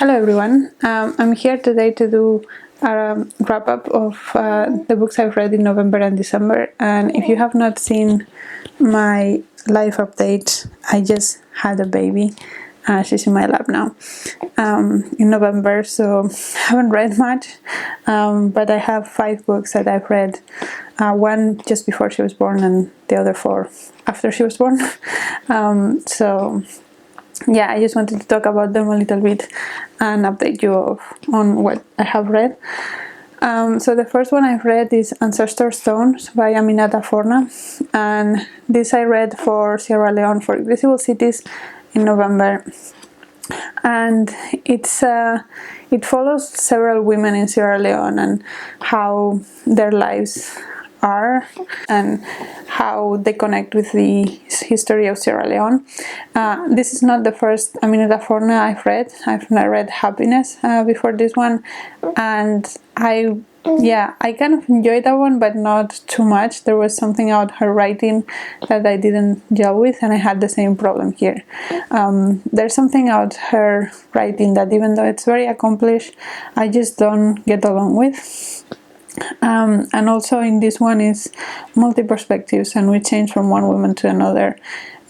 Hello everyone, I'm here today to do a wrap-up of the books I've read in November and December, and if you have not seen my life update, I just had a baby. She's in my lap now in November, so I haven't read much, but I have 5 books that I've read, one just before she was born and the other 4 after she was born. So yeah, I just wanted to talk about them a little bit and update you on what I have read. So the first one I've read is Ancestor Stones by Aminata Forna, and this I read for Sierra Leone for Invisible Cities in November. And it follows several women in Sierra Leone and how their lives are and how they connect with the history of Sierra Leone. This is not the first Aminata Forna I've read. I've read Happiness before this one, and I kind of enjoyed that one, but not too much. There was something about her writing that I didn't gel with, and I had the same problem here. There's something about her writing that, even though it's very accomplished, I just don't get along with. And also in this one is multi-perspectives, and we change from one woman to another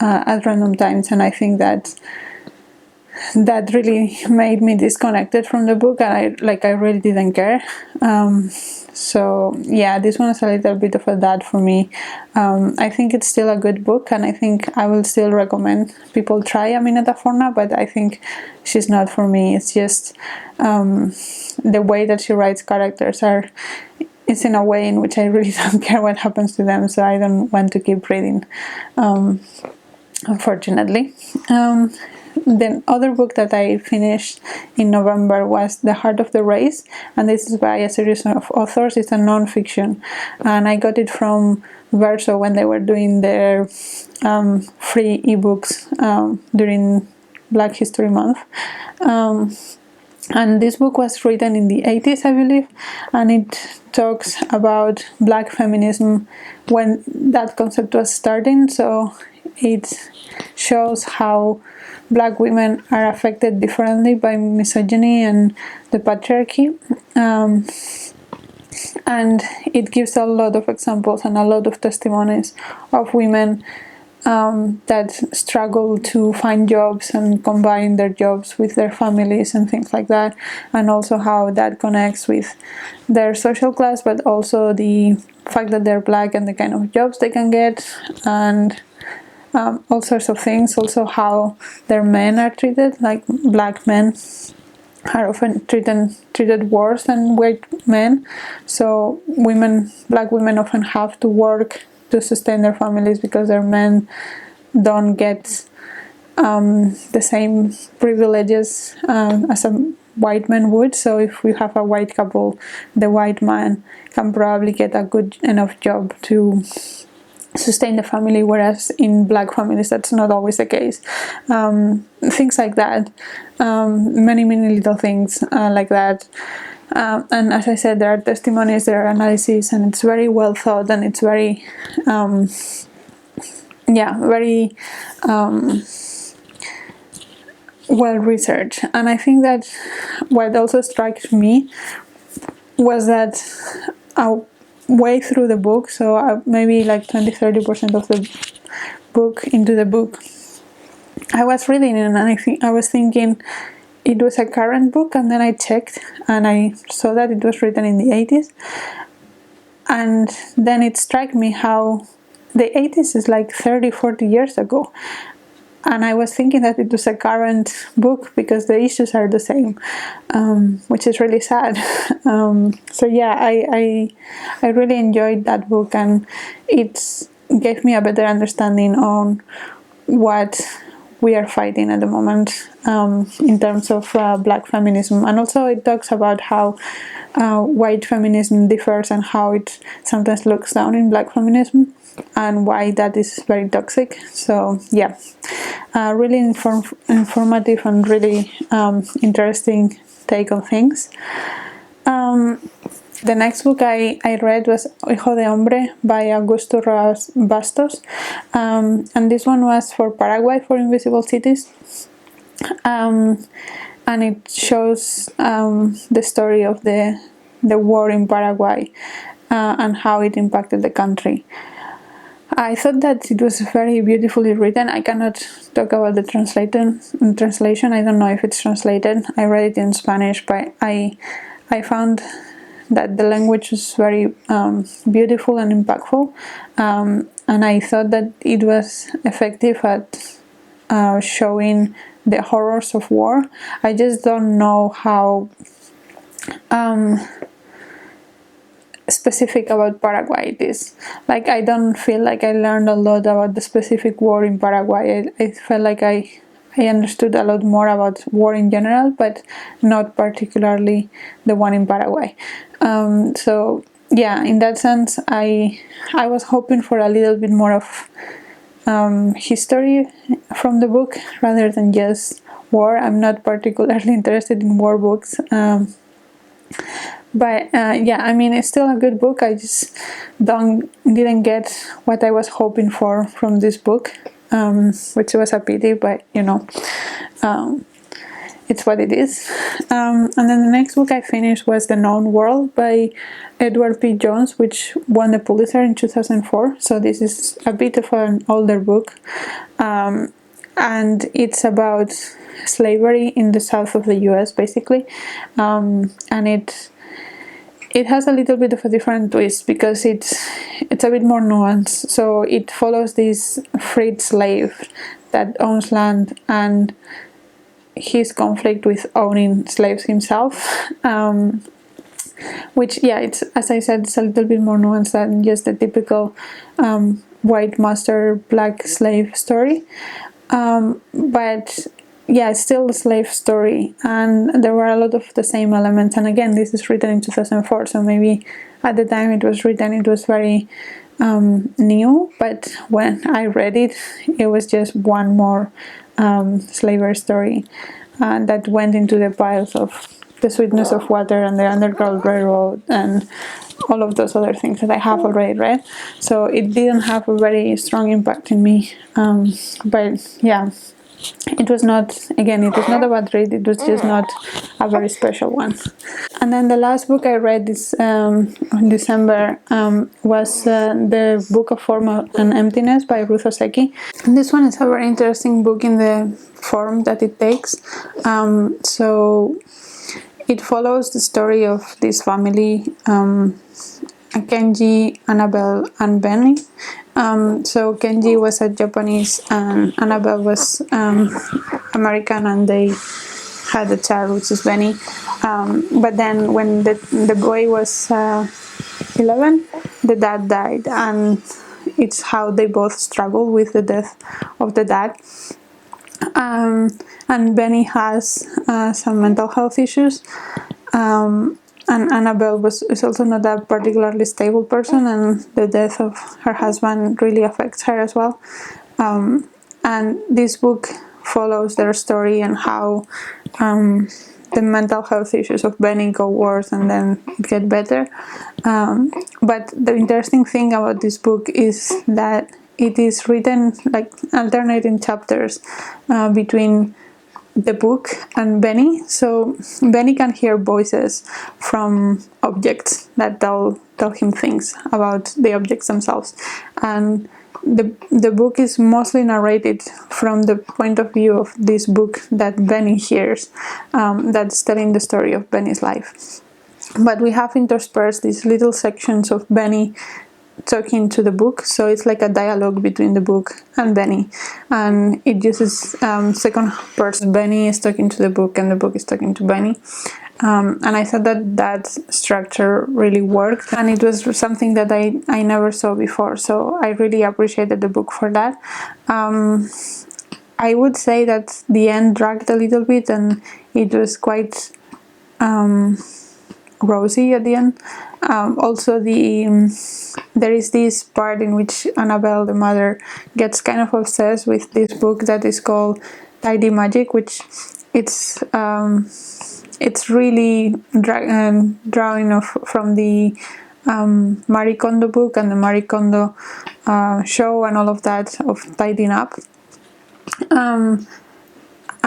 at random times, and I think that really made me disconnected from the book, and I really didn't care. So yeah, this one is a little bit of a dud for me. I think it's still a good book, and I think I will still recommend people try Aminata Forna, but I think she's not for me. It's just the way that she writes characters it's in a way in which I really don't care what happens to them, so I don't want to keep reading, unfortunately. The other book that I finished in November was The Heart of the Race, and this is by a series of authors. It's a non-fiction, and I got it from Verso when they were doing their free ebooks during Black History Month. And this book was written in the 80s, I believe, and it talks about Black feminism when that concept was starting. So it shows how Black women are affected differently by misogyny and the patriarchy. And it gives a lot of examples and a lot of testimonies of women that struggle to find jobs and combine their jobs with their families and things like that, and also how that connects with their social class, but also the fact that they're Black and the kind of jobs they can get, and all sorts of things. Also how their men are treated, like Black men are often treated worse than white men. So Black women often have to work to sustain their families because their men don't get the same privileges as a white man would. So if we have a white couple, the white man can probably get a good enough job to sustain the family, whereas in Black families that's not always the case. Things like that, many little things like that. And as I said, there are testimonies, there are analyses, and it's very well thought, and it's very very well researched. And I think that what also struck me was that way through the book, so maybe like 20-30% of the book into the book, I was reading it, and I was thinking it was a current book, and then I checked and I saw that it was written in the 80s, and then it struck me how the 80s is like 30-40 years ago, and I was thinking that it was a current book because the issues are the same, which is really sad. So yeah, I really enjoyed that book, and it gave me a better understanding on what we are fighting at the moment in terms of Black feminism. And also it talks about how white feminism differs and how it sometimes looks down in Black feminism and why that is very toxic. So yeah, really informative and really interesting take on things. The next book I read was Hijo, hombre by Augusto Roa Bastos, and this one was for Paraguay, for Invisible Cities. and it shows the story of the war in Paraguay and how it impacted the country. I thought that it was very beautifully written. I cannot talk about the translation. I don't know if it's translated. I read it in Spanish, but I found that the language was very beautiful and impactful, and I thought that it was effective at showing the horrors of war. I just don't know how specific about Paraguay it is. Like, I don't feel like I learned a lot about the specific war in Paraguay. I felt like I understood a lot more about war in general, but not particularly the one in Paraguay. So yeah, in that sense, I was hoping for a little bit more of history from the book rather than just war. I'm not particularly interested in war books. But yeah, I mean, it's still a good book. I just didn't get what I was hoping for from this book, which was a pity, but you know, it's what it is. And then the next book I finished was The Known World by Edward P. Jones, which won the Pulitzer in 2004. So this is a bit of an older book, and it's about slavery in the south of the US, basically, and it has a little bit of a different twist because it's a bit more nuanced. So it follows this freed slave that owns land and his conflict with owning slaves himself, which, yeah, it's, as I said, it's a little bit more nuanced than just the typical white master, black slave story. But yeah, it's still a slave story, and there were a lot of the same elements. And again, this is written in 2004, so maybe at the time it was written, it was very new. But when I read it, it was just one more slavery story that went into the piles of The Sweetness of Water and The Underground Railroad and all of those other things that I have already read. So it didn't have a very strong impact in me. But yeah, it was not a bad read, it was just not a very special one. And then the last book I read this in December was the Book of Form and Emptiness by Ruth Ozeki. And this one is a very interesting book in the form that it takes. So it follows the story of this family, Kenji, Annabelle, and Benny. So Kenji was a Japanese and Annabelle was American, and they had a child, which is Benny. But then when the boy was 11, the dad died, and it's how they both struggle with the death of the dad. And Benny has some mental health issues. And Annabelle is also not a particularly stable person, and the death of her husband really affects her as well. And this book follows their story and how the mental health issues of Benny go worse and then get better. But the interesting thing about this book is that it is written like alternating chapters between the book and Benny. So Benny can hear voices from objects that tell him things about the objects themselves, and the book is mostly narrated from the point of view of this book that Benny hears, that's telling the story of Benny's life. But we have interspersed these little sections of Benny talking to the book, so it's like a dialogue between the book and Benny, and it uses second person. Benny is talking to the book and the book is talking to Benny, and I thought that structure really worked, and it was something that I never saw before, so I really appreciated the book for that. I would say that the end dragged a little bit, and it was quite rosy at the end. Also, there is this part in which Annabelle, the mother, gets kind of obsessed with this book that is called Tidy Magic, which it's really drawing off from the Marie Kondo book and the Marie Kondo show and all of that of tidying up. And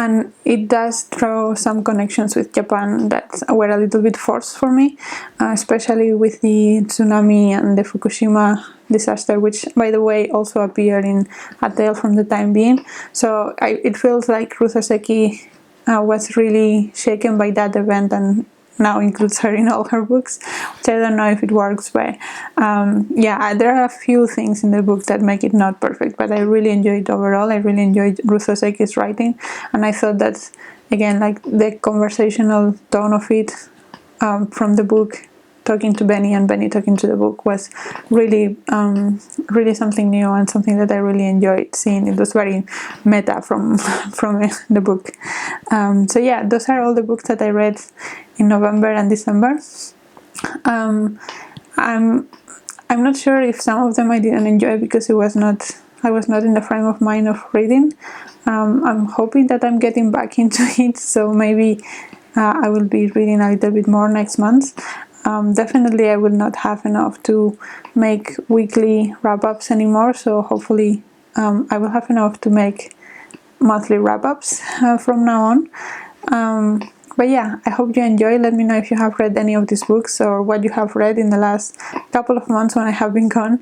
and it does draw some connections with Japan that were a little bit forced for me, especially with the tsunami and the Fukushima disaster, which, by the way, also appeared in A Tale from the Time Being. So it feels like Ruth Ozeki was really shaken by that event and now includes her in all her books, which I don't know if it works, but yeah, there are a few things in the book that make it not perfect, but I really enjoyed it overall. I really enjoyed Ruth Ozeki's writing, and I thought that, again, like the conversational tone of it, from the book talking to Benny and Benny talking to the book, was really really something new and something that I really enjoyed seeing. It was very meta from the book. So yeah, those are all the books that I read in November and December. I'm not sure if some of them I didn't enjoy because I was not in the frame of mind of reading. I'm hoping that I'm getting back into it, so maybe I will be reading a little bit more next month. Definitely I will not have enough to make weekly wrap-ups anymore, so hopefully I will have enough to make monthly wrap-ups from now on. But yeah, I hope you enjoy. Let me know if you have read any of these books or what you have read in the last couple of months when I have been gone.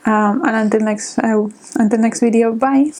And until next video, bye!